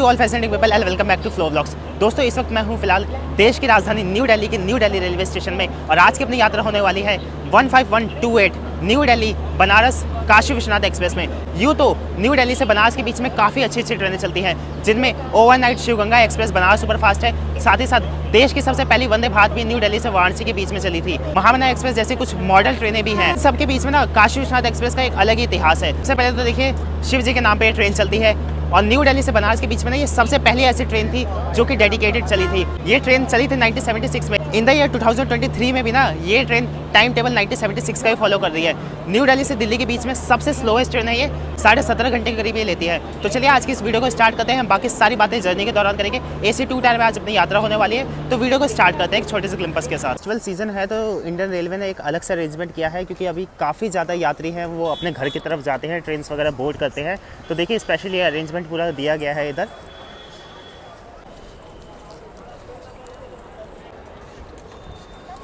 All fascinating people and welcome back to flow vlogs. दोस्तों इस वक्त मैं हूं फिलहाल देश की राजधानी न्यू दिल्ली के न्यू दिल्ली रेलवे स्टेशन में और आज की अपनी यात्रा होने वाली है 15128 न्यू दिल्ली बनारस काशी विश्वनाथ एक्सप्रेस में। यूँ तो न्यू दिल्ली से बनारस के बीच में काफ़ी अच्छी ट्रेनें चलती हैं जिनमें overnight Shivganga express Banaras superfast है। साथ ही साथ देश की सबसे पहली वंदे भारत भी न्यू दिल्ली से वाराणसी के बीच में चली थी। महामना एक्सप्रेस जैसी कुछ मॉडल ट्रेनें भी हैं। सबके बीच में ना काशी विश्वनाथ एक्सप्रेस का एक अलग ही इतिहास है। सबसे पहले तो देखिए शिव जी के नाम पर ये ट्रेन चलती है और न्यू दिल्ली से बनारस के बीच में ना ये सबसे पहली ऐसी ट्रेन थी जो कि डेडिकेटेड चली थी। ये ट्रेन चली थी 1976 में। इन द ईयर 2023 में भी ना ये ट्रेन टाइम टेबल 1976 का ही फॉलो कर रही है। न्यू दिल्ली से दिल्ली के बीच में सबसे स्लोएस्ट ट्रेन है ये, 17.5 घंटे के करीब ये लेती है। तो चलिए आज की इस वीडियो को स्टार्ट करते हैं। बाकी सारी बातें जर्नी के दौरान करेंगे। AC 2 टायर में आज अपनी यात्रा होने वाली है, तो वीडियो को स्टार्ट करते हैं एक छोटे से ग्लिम्पस के साथ। फेस्टिवल सीजन है तो इंडियन रेलवे ने एक अलग से अरेंजमेंट किया है क्योंकि अभी काफ़ी ज़्यादा यात्री हैं वो अपने घर की तरफ जाते हैं, ट्रेन वगैरह बोर्ड करते हैं। तो देखिए स्पेशली ये अरेंजमेंट पूरा दिया गया है इधर।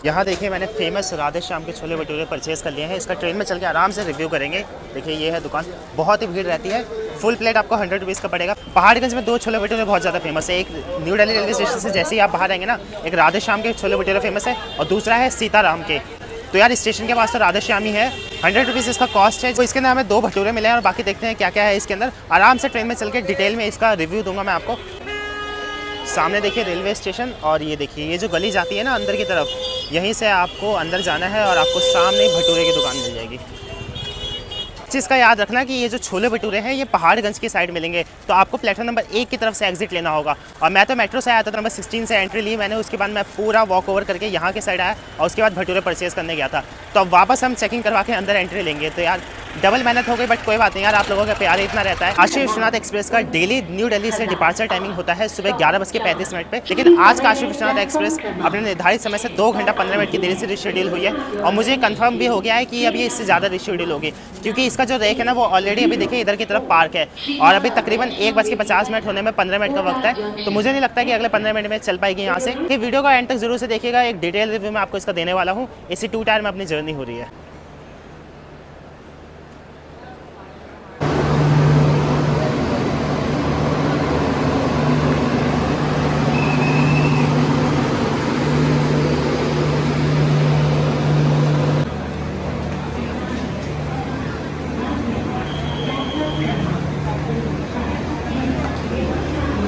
यहाँ देखिए मैंने फेमस राधे श्याम के छोले भटूरे परचेज़ कर लिए हैं। इसका ट्रेन में चल के आराम से रिव्यू करेंगे। देखिए ये है दुकान, बहुत ही भीड़ रहती है। फुल प्लेट आपको 100 रुपीज़ का पड़ेगा। पहाड़गंज में 2 छोले भटूरे बहुत ज़्यादा फेमस है। एक न्यू दिल्ली रेलवे स्टेशन से जैसे ही आप बाहर आएंगे ना, एक राधे श्याम के छोले भटूरे फेमस है और दूसरा है सीताराम के। तो यार स्टेशन के पास तो राधे श्याम ही है। 100 रुपीज़ इसका कॉस्ट है। तो इसके अंदर हमें 2 भटूरे मिले हैं और बाकी देखते हैं क्या क्या है इसके अंदर। आराम से ट्रेन में चल के डिटेल में इसका रिव्यू दूंगा मैं आपको। सामने देखिए रेलवे स्टेशन और ये देखिए ये जो गली जाती है ना अंदर की तरफ, यहीं से आपको अंदर जाना है और आपको सामने भटूरे की दुकान मिल जाएगी। चीज़ का याद रखना कि ये जो छोले भटूरे हैं ये पहाड़गंज की साइड मिलेंगे, तो आपको प्लेटफॉर्म नंबर 1 की तरफ से एग्जिट लेना होगा। और मैं तो मेट्रो से आया था तो नंबर 16 से एंट्री ली मैंने। उसके बाद मैं पूरा वॉक ओवर करके यहाँ के साइड आया और उसके बाद भटूरे परचेज़ करने गया था। तो अब वापस हम चेकिंग करवा के अंदर एंट्री लेंगे। तो यार डबल मेहनत हो गई, बट कोई बात नहीं यार, आप लोगों का प्यार इतना रहता है। काशी विश्वनाथ एक्सप्रेस का डेली न्यू दिल्ली से डिपार्चर टाइमिंग होता है सुबह 11:35 पे, लेकिन आज काशी विश्वनाथ एक्सप्रेस अपने निर्धारित समय से 2 घंटा 15 मिनट की देरी से रिशेड्यूल हुई है। और मुझे कंफर्म भी हो गया है कि अब ये इससे ज़्यादा रिशेड्यूल होगी क्योंकि इसका जो रेक है ना वो ऑलरेडी अभी देखिए इधर की तरफ पार्क है और अभी तकरीबन 1:50 होने में 15 मिनट का वक्त है। तो मुझे नहीं लगता कि अगले 15 मिनट में चल पाएगी यहाँ से। ये वीडियो का एंड तक जरूर से देखिएगा, एक डिटेल रिव्यू में आपको इसका देने वाला हूँ। AC 2 टायर में अपनी जर्नी हो रही है।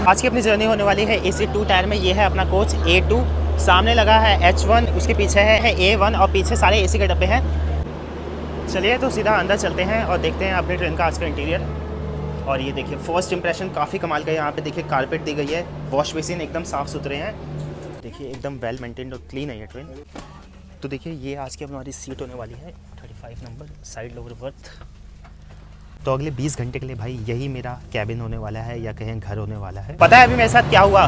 आज की अपनी जर्नी होने वाली है AC 2 टायर में। ये है अपना कोच A2, सामने लगा है H1, उसके पीछे है A1 और पीछे सारे AC के डब्बे हैं। चलिए तो सीधा अंदर चलते हैं और देखते हैं अपने ट्रेन का आज का इंटीरियर। और ये देखिए फर्स्ट इंप्रेशन काफ़ी कमाल का। यहाँ पे देखिए कारपेट दी गई है, वॉश बेसिन एकदम साफ़ सुथरे हैं। देखिए एकदम वेल मेंटेन्ड और क्लीन है ये ट्रेन। तो देखिए ये आज की हमारी सीट होने वाली है 35 नंबर, साइड लोअर बर्थ। तो अगले 20 घंटे के लिए भाई यही मेरा कैबिन होने वाला है या कहीं घर होने वाला है। पता है अभी मेरे साथ क्या हुआ?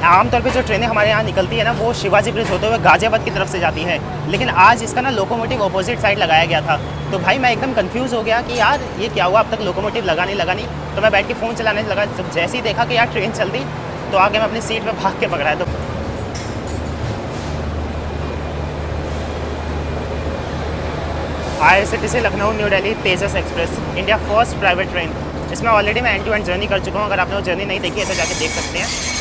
आमतौर पे जो ट्रेनें हमारे यहाँ निकलती है ना वो शिवाजी ब्रिज होते हुए गाजियाबाद की तरफ से जाती है, लेकिन आज इसका ना लोकोमोटिव अपोजिट साइड लगाया गया था। तो भाई मैं एकदम कंफ्यूज हो गया कि यार ये क्या हुआ, अब तक लोकोमोटिव लगा नहीं। तो मैं बैठ के फ़ोन चलाने लगा। जब जैसे ही देखा कि यार ट्रेन चल दी तो आगे मैं अपनी सीट पर भाग के पकड़ा है। तो IRCTC Lucknow new Delhi Tejas express, India first private train. इसमें ऑलरेडी मैं एंड टू एंड जर्नी कर चुका हूँ। अगर आपने वो जर्नी नहीं देखी है तो जाके देख सकते हैं।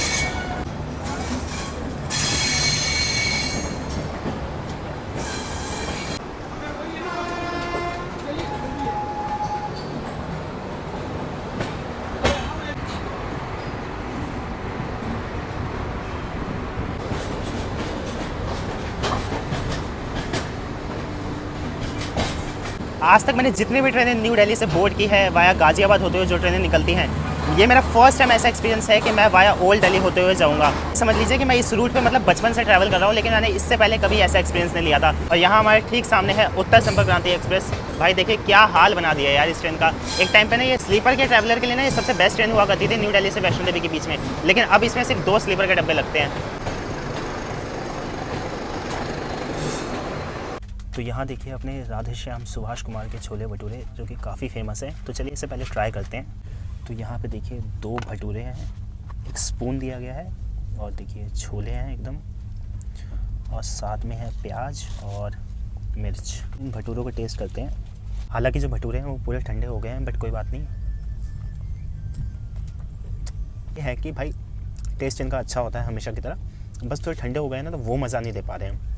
आज तक मैंने जितनी भी ट्रेनें न्यू दिल्ली से बोर्ड की है वाया गाजियाबाद होते हुए जो ट्रेनें निकलती हैं, ये मेरा फर्स्ट टाइम ऐसा एक्सपीरियंस है कि मैं वाया ओल्ड दिल्ली होते हुए जाऊँगा। समझ लीजिए कि मैं इस रूट पे मतलब बचपन से ट्रैवल कर रहा हूँ, लेकिन मैंने इससे पहले कभी ऐसा एक्सपीरियंस नहीं लिया था। और यहाँ हमारे ठीक सामने है उत्तर संपर्क क्रांति एक्सप्रेस। भाई देखिए क्या हाल बना दिया है यार इस ट्रेन का। एक टाइम पे ना ये स्लीपर के ट्रैवलर के लिए ना ये सबसे बेस्ट ट्रेन हुआ करती थी न्यू दिल्ली से वैष्णो देवी के बीच में, लेकिन अब इसमें सिर्फ 2 स्लीपर के डब्बे लगते हैं। तो यहाँ देखिए अपने राधे श्याम सुभाष कुमार के छोले भटूरे जो कि काफ़ी फेमस है। तो चलिए इससे पहले ट्राई करते हैं। तो यहाँ पे देखिए 2 भटूरे हैं, एक स्पून दिया गया है और देखिए छोले हैं एकदम, और साथ में है प्याज और मिर्च। इन भटूरों को टेस्ट करते हैं। हालांकि जो भटूरे हैं वो पूरे ठंडे हो गए हैं, बट कोई बात नहीं। ये है कि भाई टेस्ट इनका अच्छा होता है हमेशा की तरह, बस थोड़े ठंडे हो गए ना तो वो मज़ा नहीं दे पा रहे हैं।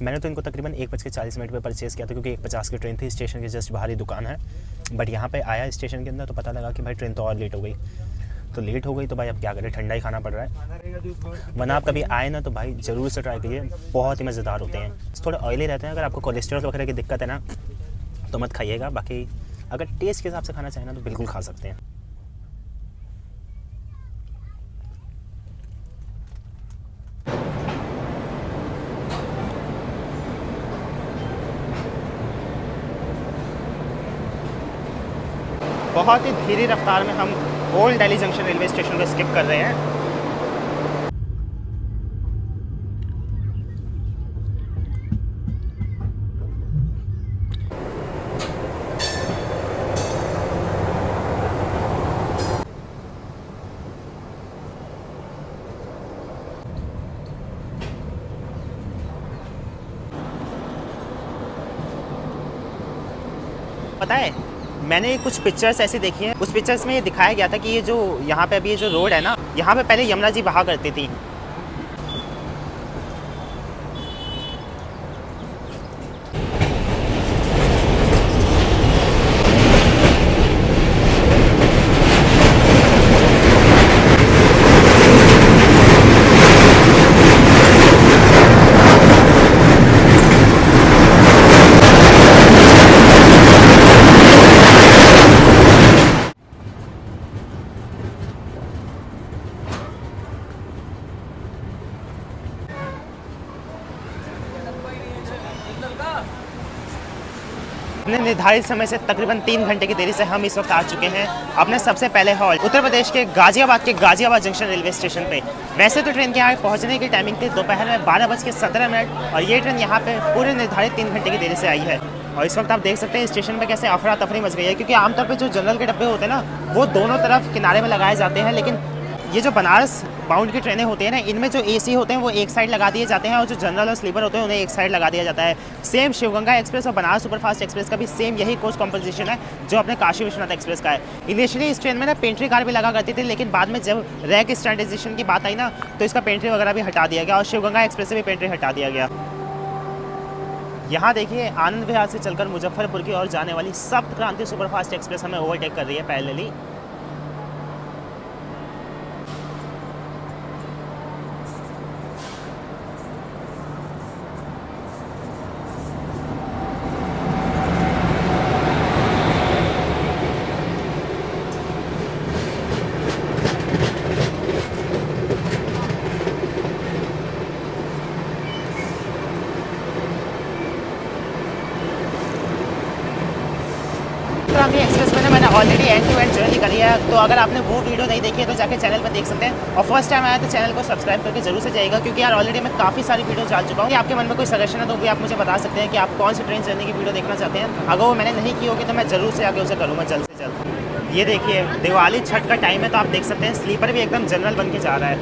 मैंने तो इनको तकरीबन 1:40 पे परचेज़ किया था क्योंकि 1:50 की ट्रेन थी, स्टेशन के जस्ट बाहर ही दुकान है। बट यहाँ पे आया स्टेशन के अंदर तो पता लगा कि भाई ट्रेन तो और लेट हो गई। तो लेट हो गई तो भाई अब क्या करें, ठंडा ही खाना पड़ रहा है। वरना आप कभी आए ना तो भाई ज़रूर से ट्राई करिए, बहुत ही मज़ेदार होते हैं। थोड़े ऑयली रहते हैं, अगर आपको कोलेस्ट्रॉल वगैरह की दिक्कत है ना तो मत खाइएगा। बाकी अगर टेस्ट के हिसाब से खाना चाहें ना तो बिल्कुल खा सकते हैं। बहुत ही धीरे रफ्तार में हम old Delhi junction railway station को स्किप कर रहे हैं। पता है, मैंने कुछ पिक्चर्स ऐसी देखी हैं, उस पिक्चर्स में ये दिखाया गया था कि ये जो यहाँ पे अभी ये जो रोड है ना, यहाँ पे पहले यमुना जी बहा करती थी। अपने निर्धारित समय से तकरीबन 3 घंटे की देरी से हम इस वक्त आ चुके हैं अपने सबसे पहले हॉल्ट उत्तर प्रदेश के गाजियाबाद जंक्शन रेलवे स्टेशन पे। वैसे तो ट्रेन के यहाँ पहुँचने की टाइमिंग थी दोपहर में 12:17 और ये ट्रेन यहाँ पे पूरे निर्धारित 3 घंटे की देरी से आई है। और इस वक्त आप देख सकते हैं स्टेशन पे कैसे अफरा तफरी मच गई है, क्योंकि आमतौर पे जो जनरल के डब्बे होते हैं ना वो दोनों तरफ किनारे में लगाए जाते हैं, लेकिन ये जो बनारस बाउंड की ट्रेनें होती हैं ना, इनमें जो एसी होते हैं वो एक साइड लगा दिए जाते हैं और जो जनरल और स्लीपर होते हैं उन्हें एक साइड लगा दिया जाता है। सेम शिवगंगा एक्सप्रेस और बनारस सुपरफास्ट एक्सप्रेस का भी सेम यही कोच कॉम्पोजिशन है जो अपने काशी विश्वनाथ एक्सप्रेस का है। इनिशियली इस ट्रेन में ना पेंट्री कार भी लगा करती थी, लेकिन बाद में जब रैक स्टैंडर्डाइजेशन की बात आई ना तो इसका पेंट्री वगैरह भी हटा दिया गया और शिवगंगा एक्सप्रेस से भी पेंट्री हटा दिया गया। यहाँ देखिए आनंद विहार से चलकर मुजफ्फरपुर की ओर जाने वाली सप्त क्रांति सुपरफास्ट एक्सप्रेस हमें ओवरटेक कर रही है पैरेलली। एक्सप्रेस में मैंने already end to end journey करी है, तो अगर आपने वो वीडियो नहीं देखी है तो जाके चैनल पर देख सकते हैं। और फर्स्ट टाइम आया तो चैनल को सब्सक्राइब करके जरूर से जाइएगा, क्योंकि यार ऑलरेडी मैं काफ़ी सारी वीडियो डाल चुका हूँ। आपके मन में कोई सजेशन है तो भी आप मुझे बता सकते हैं कि आप कौन सी ट्रेन जर्नी की वीडियो देखना चाहते हैं। अगर वो मैंने नहीं की होगी तो मैं जरूर से आगे उसे करूँगा जल्द से जल्द। ये देखिए दिवाली छठ का टाइम है तो आप देख सकते हैं स्लीपर भी एकदम जनरल बन के जा रहा है।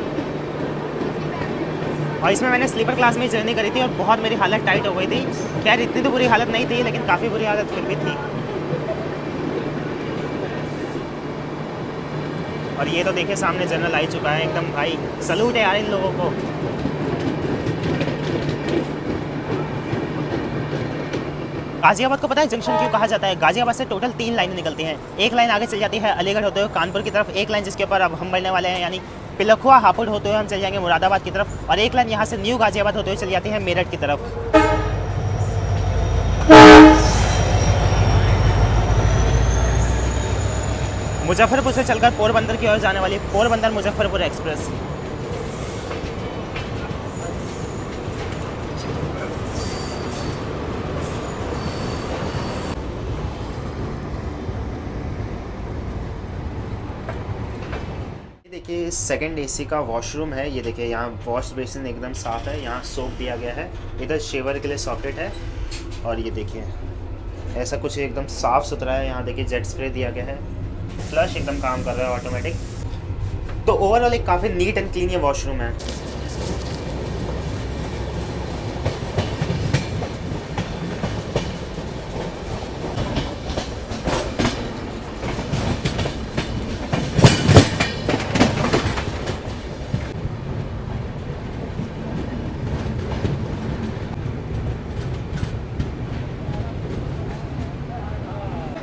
और इसमें मैंने स्लीपर क्लास में जर्नी करी थी और बहुत मेरी हालत टाइट हो गई थी। खैर इतनी तो बुरी हालत नहीं थी, लेकिन काफ़ी बुरी हालत फिर भी थी। और ये तो देखिए सामने जनरल आ ही चुका है एकदम। भाई सलूट है यार इन लोगों को। गाजियाबाद को पता है जंक्शन क्यों कहा जाता है? गाजियाबाद से टोटल 3 लाइनें निकलती हैं। एक लाइन आगे चल जाती है अलीगढ़ होते हुए कानपुर की तरफ, एक लाइन जिसके ऊपर अब हम बढ़ने वाले हैं यानी पिलखुआ हापुड़ होते हुए हम चल जाएंगे मुरादाबाद की तरफ, और एक लाइन यहाँ से न्यू गाजियाबाद होते हुए चल जाती है मेरठ की तरफ। मुजफ्फरपुर से चलकर पोरबंदर की ओर जाने वाली पोरबंदर मुजफ्फरपुर एक्सप्रेस। देखिए सेकंड एसी का वॉशरूम है। ये देखिए यहाँ वॉश बेसिन एकदम साफ़ है, यहाँ सोप दिया गया है, इधर शेवर के लिए सॉकेट है। और ये देखिए ऐसा कुछ एकदम साफ़ सुथरा है। यहाँ देखिए जेट स्प्रे दिया गया है, फ्लश एकदम काम कर रहा है ऑटोमेटिक। तो ओवरऑल एक काफ़ी नीट एंड क्लीन ये वॉशरूम है।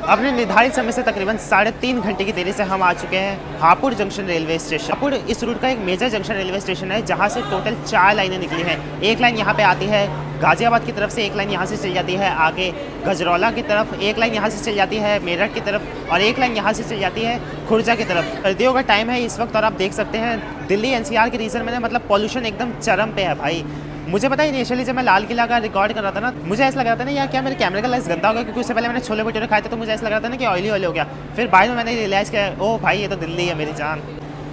अपने निर्धारित समय से तकरीबन 3.5 घंटे की देरी से हम आ चुके हैं Hapur junction railway station. Hapur इस रूट का एक मेजर जंक्शन रेलवे स्टेशन है जहां से टोटल 4 लाइनें निकली हैं। एक लाइन यहां पे आती है गाजियाबाद की तरफ से, एक लाइन यहां से चल जाती है आगे गजरौला की तरफ, एक लाइन यहां से चल जाती है मेरठ की तरफ और एक लाइन यहां से चल जाती है खुर्जा की तरफ। सर्दियों का टाइम है इस वक्त और आप देख सकते हैं दिल्ली एनसीआर के रीजन में ना मतलब पॉल्यूशन एकदम चरम पे है भाई। मुझे पता है इनिशियली जब मैं लाल किला का रिकॉर्ड कर रहा था ना, मुझे ऐसा लग रहा था ना यार क्या मेरे कैमरे का लेंस गंदा हो गया, क्योंकि उससे पहले मैंने छोले भटूरे खाए थे तो मुझे ऐसा लग रहा था ना कि ऑयली हो गया। फिर बाद में मैंने रियलाइज़ किया ओ भाई ये तो दिल्ली है मेरी जान।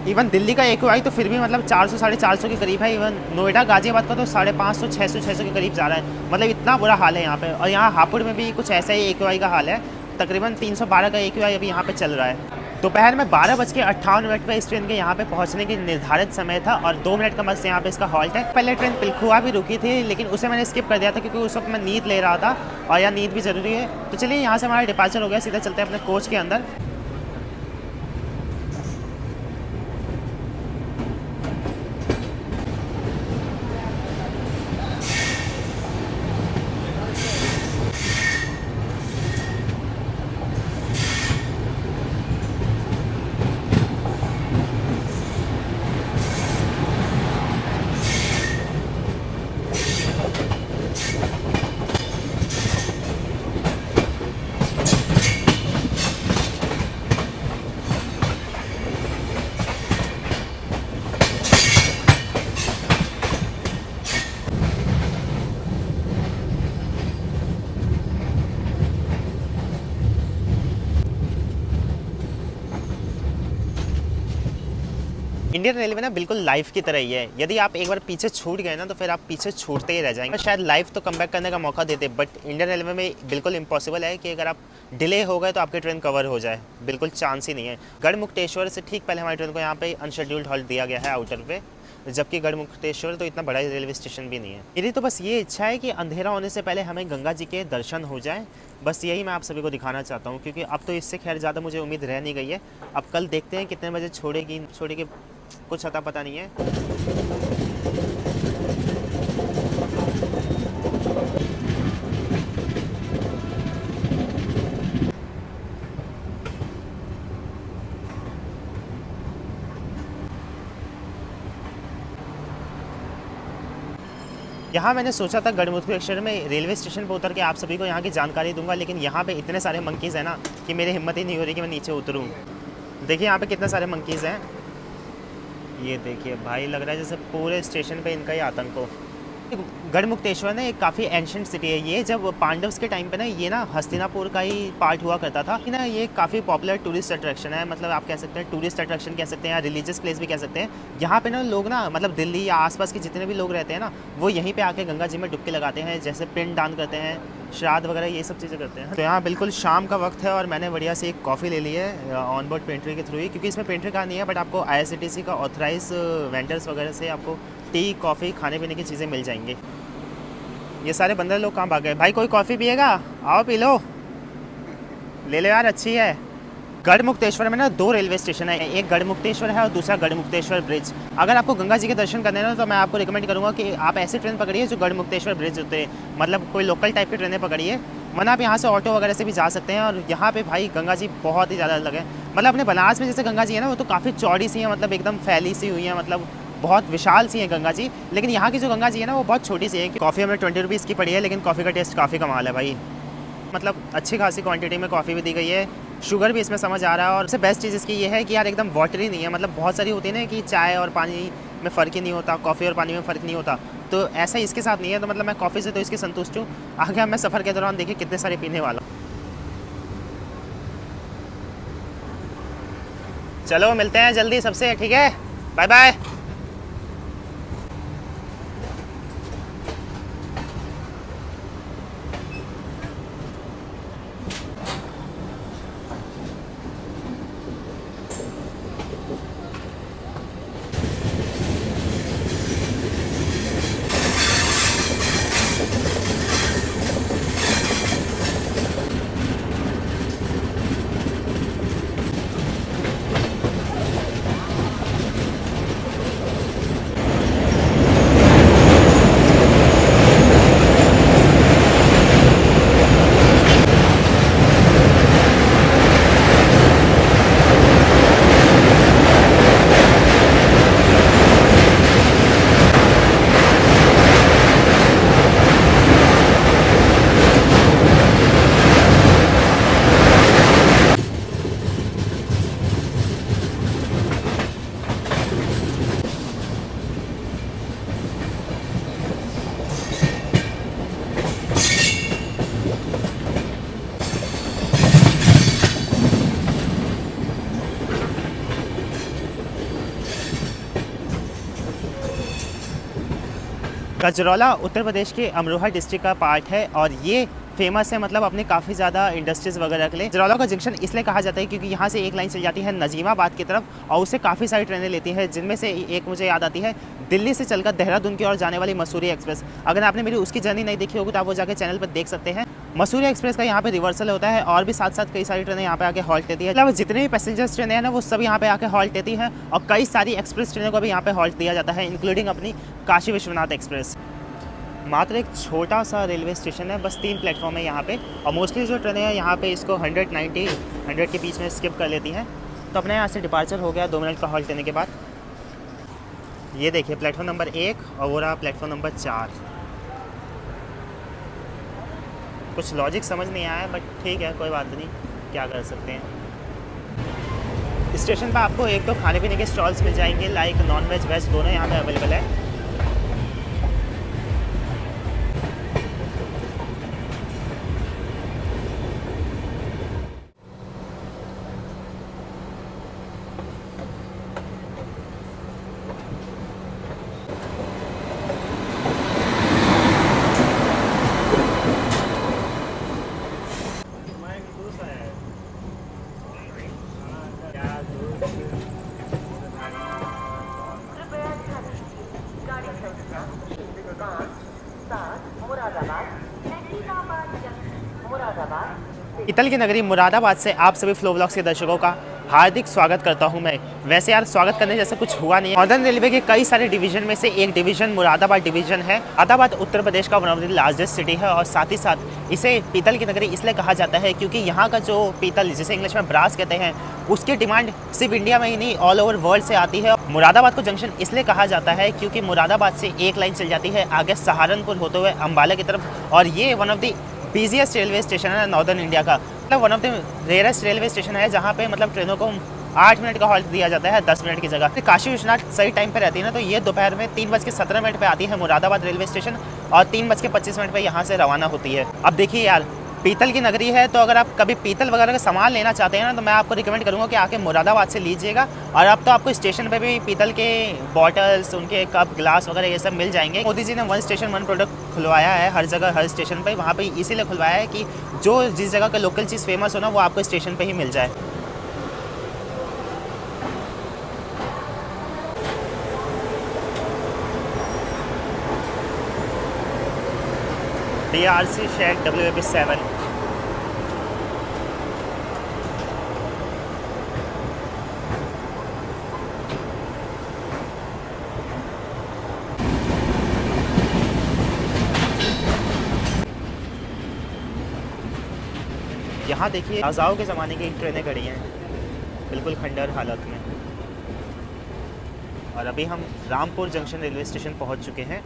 इवन दिल्ली का AQI तो फिर भी मतलब 400 450 के करीब है। इवन नोएडा गाजियाबाद का तो 550 600 के करीब जा रहा है। मतलब इतना बुरा हाल है यहाँ पे। और यहाँ हापुड़ में भी कुछ ऐसा ही AQI का हाल है। तकरीबन 312 का AQI अभी यहाँ पे चल रहा है। दोपहर में 12:58 पर इस ट्रेन के यहाँ पे पहुँचने की निर्धारित समय था और 2 मिनट का बस यहाँ पे इसका हॉल्ट है। पहले ट्रेन पिलखुआ भी रुकी थी लेकिन उसे मैंने स्किप कर दिया था क्योंकि उस वक्त मैं नींद ले रहा था और यहाँ नींद भी ज़रूरी है। तो चलिए यहाँ से हमारा डिपार्चर हो गया, सीधा चलते हैं अपने कोच के अंदर। इंडियन रेलवे ना बिल्कुल लाइफ की तरह ही है। यदि आप एक बार पीछे छूट गए ना तो फिर आप पीछे छूटते ही रह जाएंगे। शायद लाइफ तो कम बैक करने का मौका देते, बट इंडियन रेलवे में बिल्कुल इम्पॉसिबल है कि अगर आप डिले हो गए तो आपकी ट्रेन कवर हो जाए। बिल्कुल चांस ही नहीं है। गढ़मुक्तेश्वर से ठीक पहले हमारी ट्रेन को यहाँ पे अनशेड्यूल्ड हॉल्ट दिया गया है आउटर पे, जबकि गढ़मुक्तेश्वर तो इतना बड़ा रेलवे स्टेशन भी नहीं है। मेरी तो बस ये इच्छा है कि अंधेरा होने से पहले हमें गंगा जी के दर्शन हो जाएं। बस यही मैं आप सभी को दिखाना चाहता हूँ, क्योंकि अब तो इससे खैर ज़्यादा मुझे उम्मीद रह नहीं गई है। अब कल देखते हैं कितने बजे छोड़ेगी कुछ अता पता नहीं है। यहाँ मैंने सोचा था गढ़मुक्तेश्वर में रेलवे स्टेशन पर उतर के आप सभी को यहाँ की जानकारी दूंगा, लेकिन यहाँ पे इतने सारे मंकीज़ हैं ना कि मेरी हिम्मत ही नहीं हो रही कि मैं नीचे उतरूँ। देखिए यहाँ पे कितने सारे मंकीज़ हैं। ये देखिए भाई, लग रहा है जैसे पूरे स्टेशन पे इनका ही आतंक हो। गढ़मुक्तेश्वर ना एक काफ़ी एंशंट सिटी है। ये जब पांडव्स के टाइम पे ना ये ना हस्तिनापुर का ही पार्ट हुआ करता था। ना ये काफ़ी पॉपुलर टूरिस्ट अट्रैक्शन है। मतलब आप कह सकते हैं टूरिस्ट अट्रैक्शन कह सकते हैं या रिलीजियस प्लेस भी कह सकते हैं। यहाँ पे ना लोग ना मतलब दिल्ली या आसपास के जितने भी लोग रहते हैं ना, वो यहीं पे आके गंगा जी में डुबकी लगाते हैं, जैसे पिंड दान करते हैं, श्राद्ध वगैरह ये सब चीज़ें करते हैं। तो यहाँ बिल्कुल शाम का वक्त है और मैंने बढ़िया से एक कॉफ़ी ले ली है ऑन बोर्ड पेंट्री के थ्रू ही, क्योंकि इसमें पेंट्री का नहीं है, बट आपको IRCTC का ऑथराइज वेंडर्स वगैरह से आपको टी कॉफ़ी खाने पीने की चीज़ें मिल जाएंगी। ये सारे बंदर लोग कहाँ भाग गए? भाई कोई कॉफ़ी पिएगा? आओ पी लो, ले लो यार, अच्छी है। गढ़मुक्तेश्वर में ना 2 रेलवे स्टेशन है, एक गढ़मुक्तेश्वर है और दूसरा गढ़मुक्तेश्वर ब्रिज। अगर आपको गंगा जी के दर्शन करने हैं ना तो मैं आपको रिकमेंड करूँगा कि आप ऐसी ट्रेन पकड़िए जो गढ़मुक्तेश्वर ब्रिज उतरे, मतलब कोई लोकल टाइप की ट्रेनें पकड़िए, वरना आप यहाँ से ऑटो वगैरह से भी जा सकते हैं। और यहाँ पे भाई गंगा जी बहुत ही ज़्यादा अलग है। मतलब अपने बनारस में जैसे गंगा जी है ना, वो तो काफ़ी चौड़ी सी है, मतलब एकदम फैली सी हुई है, मतलब बहुत विशाल सी है गंगा जी। लेकिन यहाँ की जो गंगा जी है ना वो बहुत छोटी सी है। कॉफ़ी हमें 20 रुपीज़ की पड़ी है, लेकिन कॉफ़ी का टेस्ट काफ़ी कमाल है भाई। मतलब अच्छी खासी क्वांटिटी में कॉफ़ी भी दी गई है, शुगर भी इसमें समझ आ रहा है। और सबसे बेस्ट चीज़ इसकी ये है कि यार एकदम वाटरी नहीं है। मतलब बहुत सारी होती है ना कि चाय और पानी में फ़र्क ही नहीं होता, कॉफ़ी और पानी में फ़र्क नहीं होता, तो ऐसा इसके साथ नहीं है। तो मतलब मैं कॉफ़ी से तो इसकी संतुष्ट हूँ। आगे मैं सफ़र के दौरान देखिए कितने सारे पीने वाला। चलो मिलते हैं जल्दी सबसे, ठीक है, बाय बाय। गजरौला उत्तर प्रदेश के अमरोहा डिस्ट्रिक्ट का पार्ट है और ये फेमस है मतलब अपने काफ़ी ज़्यादा इंडस्ट्रीज़ वगैरह के लिए। गजरौला का जंक्शन इसलिए कहा जाता है क्योंकि यहाँ से एक लाइन चल जाती है नजीमाबाद की तरफ और उससे काफ़ी सारी ट्रेनें लेती है, जिनमें से एक मुझे याद आती है दिल्ली से चलकर देहरादून की ओर जाने वाली मसूरी एक्सप्रेस। अगर आपने मेरी उसकी जर्नी नहीं देखी होगी तो आप वो जाकर चैनल पर देख सकते हैं। मसूरी एक्सप्रेस का यहाँ पे रिवर्सल होता है और भी साथ साथ कई सारी ट्रेनें यहाँ पे आके हॉल्ट लेती है। मतलब जितने भी पैसेंजर्स ट्रेनें हैं ना वो सब यहाँ पे आके हॉल्ट लेती हैं और कई सारी एक्सप्रेस ट्रेनों को भी यहाँ पे हॉल्ट दिया जाता है, इंक्लूडिंग अपनी काशी विश्वनाथ एक्सप्रेस। मात्र एक छोटा सा रेलवे स्टेशन है, बस 3 प्लेटफॉर्म है यहाँ पे और मोस्टली जो ट्रेनें हैं यहाँ पे इसको 100 के बीच में स्किप कर लेती हैं। तो अपने यहाँ से डिपार्चर हो गया 2 मिनट का हॉल्ट लेने के बाद। ये देखिए प्लेटफॉर्म नंबर 1 और वो रहा प्लेटफॉर्म नंबर 4। कुछ लॉजिक समझ नहीं आया बट ठीक है, कोई बात नहीं, क्या कर सकते हैं। स्टेशन पर आपको एक तो खाने पीने के स्टॉल्स मिल जाएंगे, लाइक नॉन वेज वेज दोनों यहाँ पे अवेलेबल है। इटल की नगरी मुरादाबाद से आप सभी फ्लो व्लॉग्स के दर्शकों का हार्दिक स्वागत करता हूं मैं। वैसे यार स्वागत करने जैसा कुछ हुआ नहीं है। नॉर्दर्न रेलवे के कई सारे डिवीजन में से एक डिवीजन मुरादाबाद डिवीजन है। मुरादाबाद उत्तर प्रदेश का one of the largest city है और साथ ही साथ इसे पीतल की नगरी इसलिए कहा जाता है क्योंकि यहाँ का जो पीतल जिसे इंग्लिश में ब्रास कहते हैं उसकी डिमांड सिर्फ इंडिया में ही नहीं ऑल ओवर वर्ल्ड से आती है। मुरादाबाद को जंक्शन इसलिए कहा जाता है क्योंकि मुरादाबाद से एक लाइन चल जाती है आगे सहारनपुर होते हुए अम्बाला की तरफ और ये one of the busiest railway station है नॉर्दर्न इंडिया का। मतलब one of the rarest railway station है जहाँ पे मतलब ट्रेनों को 8 मिनट का हॉल्ट दिया जाता है 10 मिनट की जगह। काशी विश्वनाथ सही टाइम पे रहती है ना, तो ये दोपहर में 3:17 पे आती है मुरादाबाद रेलवे स्टेशन और 3:25 पे यहाँ से रवाना होती है। अब देखिए यार पीतल की नगरी है तो अगर आप कभी पीतल वगैरह का सामान लेना चाहते हैं ना तो मैं आपको रिकमेंड करूँगा कि आके मुरादाबाद से लीजिएगा। और अब तो आपको स्टेशन पे भी पीतल के बॉटल्स, उनके कप, ग्लास वगैरह ये सब मिल जाएंगे। मोदी जी ने 1 स्टेशन 1 प्रोडक्ट खुलवाया है हर जगह हर स्टेशन पे। वहाँ पे इसीलिए खुलवाया है कि जो जिस जगह का लोकल चीज़ फेमस हो ना वो आपको स्टेशन पर ही मिल जाए। DRC शेड WAP7 यहाँ देखिए राजाओं के ज़माने की ट्रेनें खड़ी हैं बिल्कुल खंडर हालत में। और अभी हम रामपुर जंक्शन रेलवे स्टेशन पहुँच चुके हैं।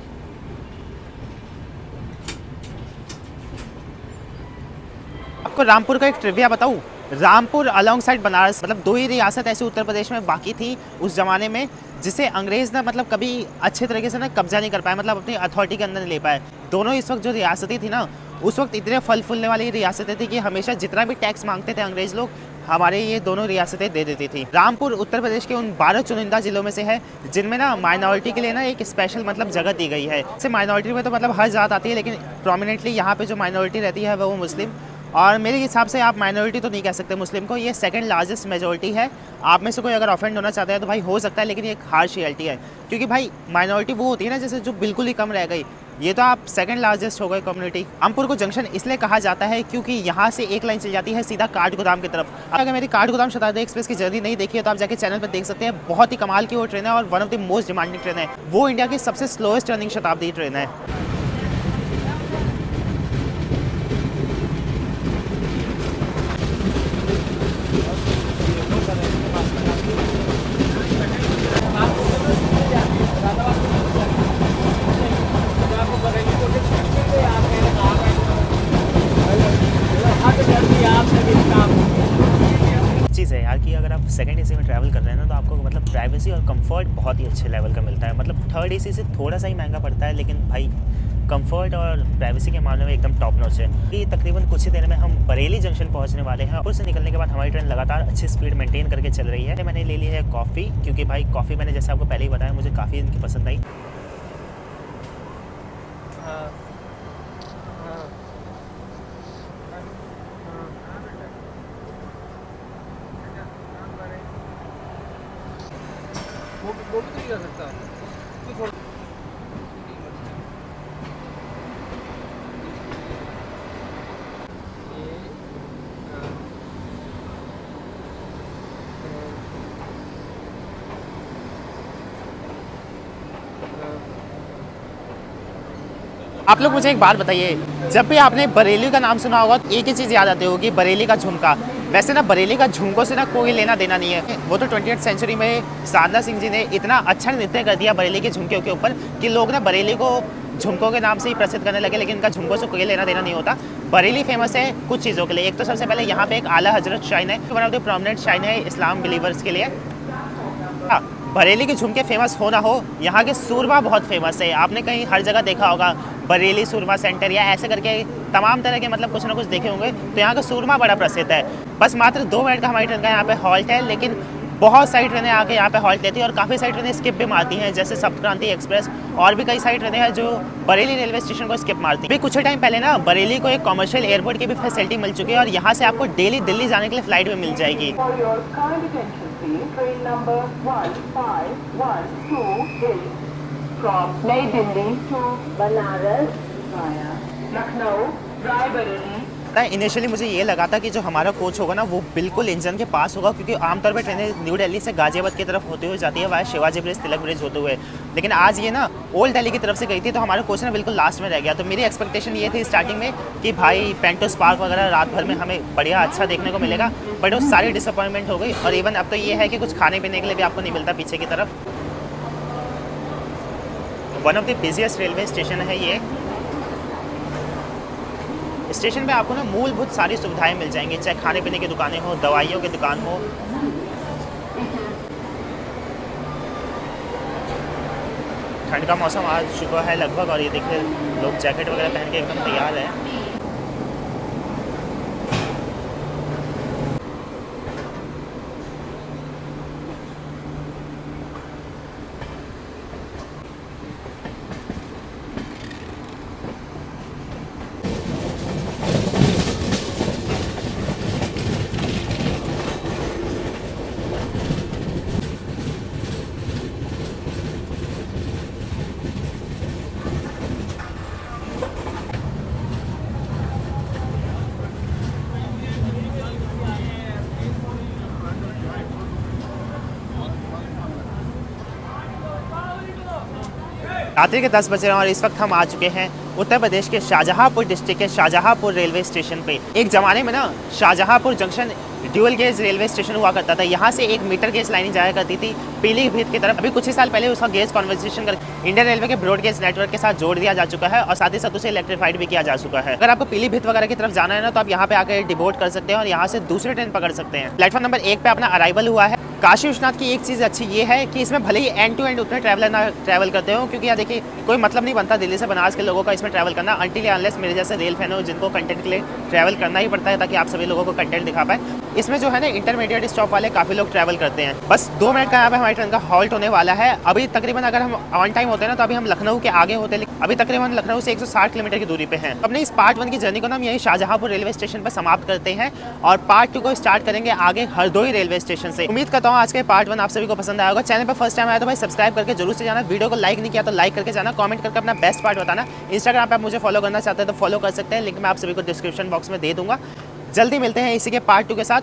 आपको रामपुर का एक ट्रिविया बताऊँ। रामपुर अलॉन्ग साइड बनारस, मतलब 2 ही रियासत ऐसे उत्तर प्रदेश में बाकी थी उस ज़माने में जिसे अंग्रेज़ ना मतलब कभी अच्छे तरीके से ना कब्जा नहीं कर पाए, मतलब अपनी अथॉरिटी के अंदर नहीं ले पाए। दोनों इस वक्त जो रियासतें थी ना उस वक्त इतने फल फूलने वाली रियासतें थी कि हमेशा जितना भी टैक्स मांगते थे अंग्रेज़ लोग हमारे ये दोनों रियासतें दे देती थी। रामपुर उत्तर प्रदेश के उन 12 चुनिंदा जिलों में से है जिनमें ना माइनॉरिटी के लिए ना एक स्पेशल मतलब जगह दी गई है। जैसे माइनॉरिटी में तो मतलब हर जात आती है लेकिन प्रोमिनेंटली यहाँ पे जो माइनॉरिटी रहती है वो मुस्लिम, और मेरे हिसाब से आप माइनॉरिटी तो नहीं कह सकते मुस्लिम को, ये सेकंड लार्जेस्ट मेजॉरिटी है। आप में से कोई अगर ऑफेंड होना चाहता है तो भाई हो सकता है, लेकिन ये एक हार्श रियलिटी है क्योंकि भाई माइनॉरिटी वो होती है ना जैसे जो बिल्कुल ही कम रह गई, ये तो आप सेकंड लार्जेस्ट हो गए कम्युनिटी। रामपुर को जंक्शन इसलिए कहा जाता है क्योंकि यहाँ से एक लाइन चल जाती है सीधा काठगोदाम की तरफ। अगर मेरी काठगोदाम शताब्दी एक्सप्रेस की जर्नी नहीं देखी है तो आप जाके चैनल पर देख सकते हैं। बहुत ही कमाल की वो ट्रेन है और one of the most demanding train है। वो इंडिया की सबसे स्लोएस्ट रनिंग शताब्दी ट्रेन है। चीज़ है यार कि अगर आप सेकंड एसी में ट्रैवल कर रहे हैं ना तो आपको मतलब प्राइवेसी और कंफर्ट बहुत ही अच्छे लेवल का मिलता है। मतलब थर्ड एसी से थोड़ा सा ही महंगा पड़ता है लेकिन भाई कंफर्ट और प्राइवेसी के मामले में एकदम टॉप नॉच है। कि तकरीबन कुछ ही देर में हम बरेली जंक्शन पहुंचने वाले हैं। और से निकलने के बाद हमारी ट्रेन लगातार अच्छी स्पीड मेंटेन करके चल रही है। मैंने ले ली है कॉफ़ी क्योंकि भाई कॉफ़ी मैंने जैसे आपको पहले ही बताया मुझे काफ़ी इनकी पसंद आई। बोल तो नहीं जा सकता तो थोड़ा आप लोग मुझे एक बात बताइए, जब भी आपने बरेली का नाम सुना होगा तो एक ही चीज़ याद आती होगी, बरेली का झुमका। वैसे ना बरेली का झुमकों से ना कोई लेना देना नहीं है। वो तो 20वीं सेंचुरी में साधना सिंह जी ने इतना अच्छा नृत्य कर दिया बरेली के झुमके के ऊपर कि लोग ना बरेली को झुमकों के नाम से ही प्रसिद्ध करने लगे, लेकिन इनका झुमकों से कोई लेना देना नहीं होता। बरेली फेमस है कुछ चीज़ों के लिए। एक तो सबसे पहले यहाँ पे एक आला हजरत शाइन है, one of the prominent shine है इस्लाम बिलीवर्स के लिए। हाँ, बरेली के झुमके फेमस हो ना हो, यहाँ के सूरमा बहुत फेमस है। आपने कहीं हर जगह देखा होगा बरेली सूरमा सेंटर या ऐसे करके तमाम तरह के मतलब कुछ ना कुछ देखे होंगे। तो यहाँ का सूरमा बड़ा प्रसिद्ध है। बस मात्र 2 मिनट का हमारी ट्रेन का यहाँ पे हॉल्ट है, लेकिन बहुत सारी ट्रेनें आके यहाँ पे हॉल्ट लेती है और काफ़ी सारी ट्रेनें स्किप भी मारती हैं, जैसे सप्तक्रांति एक्सप्रेस और भी कई सारी ट्रेनें हैं जो बरेली रेलवे स्टेशन को स्किप मारती हैं। कुछ टाइम पहले ना बरेली को एक कॉमर्शियल एयरपोर्ट की भी फैसिलिटी मिल चुकी है और यहाँ से आपको डेली दिल्ली जाने के लिए फ्लाइट भी मिल जाएगी। Train number 1512 is from New Delhi to Banaras via Lucknow, Raebareli. Initially मुझे ये लगा था कि जो हमारा कोच होगा ना वो बिल्कुल इंजन के पास होगा, क्योंकि आमतौर पे ट्रेनें न्यू दिल्ली से गाजियाबाद की तरफ होते हुए जाती है वाया शिवाजी ब्रिज, तिलक ब्रिज होते हुए। लेकिन आज ये ना ओल्ड दिल्ली की तरफ से गई थी, तो हमारा कोच ना बिल्कुल लास्ट में रह गया। तो मेरी एक्सपेक्टेशन ये थी स्टार्टिंग में कि भाई पेंटोस पार्क वगैरह रात भर में हमें बढ़िया अच्छा देखने को मिलेगा, बट वो सारी डिसअपॉइंटमेंट हो गई। और इवन अब तो ये है कि कुछ खाने पीने के लिए भी आपको नहीं मिलता पीछे की तरफ। One of the busiest railway station है ये। स्टेशन पे आपको ना मूलभूत सारी सुविधाएं मिल जाएंगी, चाहे खाने पीने की दुकानें हो, दवाइयों की दुकान हो। ठंड का मौसम आ चुका है लगभग, और ये देखिए लोग जैकेट वगैरह पहन के एकदम तैयार हैं। रात्रि के 10 बज रहे हैं और इस वक्त हम आ चुके हैं उत्तर प्रदेश के शाहजहांपुर डिस्ट्रिक्ट के शाहजहांपुर रेलवे स्टेशन पे। एक ज़माने में ना Shahjahanpur junction dual gauge railway station हुआ करता था। यहाँ से एक मीटर गेज लाइन जाया करती थी पीलीभीत की तरफ। अभी कुछ ही साल पहले उसका गेज कॉन्वर्सेशन कर इंडियन रेलवे के ब्रॉड गेज नेटवर्क के साथ जोड़ दिया जा चुका है और साथ ही साथ उसे इलेक्ट्रीफाइड भी किया जा चुका है। अगर आपको पीलीभीत वगैरह की तरफ जाना है ना, तो आप यहाँ पे आकर डिबोर्ड कर सकते हैं और यहाँ से दूसरी ट्रेन पकड़ सकते हैं। प्लेटफॉर्म नंबर 1 पे अपना अराइवल हुआ है। काशी विश्वनाथ की एक चीज़ अच्छी ये है कि इसमें भले ही एंड टू एंड उतने ट्रैवलर ना ट्रैवल करते हो, क्योंकि यहाँ देखिए कोई मतलब नहीं बनता दिल्ली से बनारस के लोगों का इसमें ट्रैवल करना, अनटिल अनलेस मेरे जैसे रेल फैन हो जिनको कंटेंट के लिए ट्रैवल करना ही पड़ता है ताकि आप सभी लोगों को कंटेंट दिखा पाए। इसमें जो है ना इंटरमीडिएट स्टॉप वाले काफ़ी लोग ट्रैवल करते हैं। बस 2 मिनट का यहाँ पे हमारी ट्रेन का हॉल्ट होने वाला है। अभी तकरीबन अगर हम ऑन टाइम होते हैं ना, तो अभी हम लखनऊ के आगे होते हैं। अभी तकरीबन लखनऊ से 160 किलोमीटर की दूरी पे हैं। अपने इस पार्ट 1 की जर्नी को ना हम यही शाहजहांपुर रेलवे स्टेशन पर समाप्त करते हैं और पार्ट 2 को स्टार्ट करेंगे आगे हरदोई रेलवे स्टेशन से। उम्मीद करता हूँ आज के पार्ट 1 आप सभी को पसंद आया होगा। चैनल पर फर्स्ट टाइम आया तो भाई सब्सक्राइब करके जरूर से जाना। वीडियो को लाइक नहीं किया तो लाइक करके जाना। कमेंट करके अपना बेस्ट पार्ट बताना। इंस्टाग्राम पे आप मुझे फॉलो करना चाहते हैं तो फॉलो कर सकते हैं, लिंक मैं आप सभी को डिस्क्रिप्शन बॉक्स में दे दूंगा। जल्दी मिलते हैं इसी के पार्ट 2 के साथ।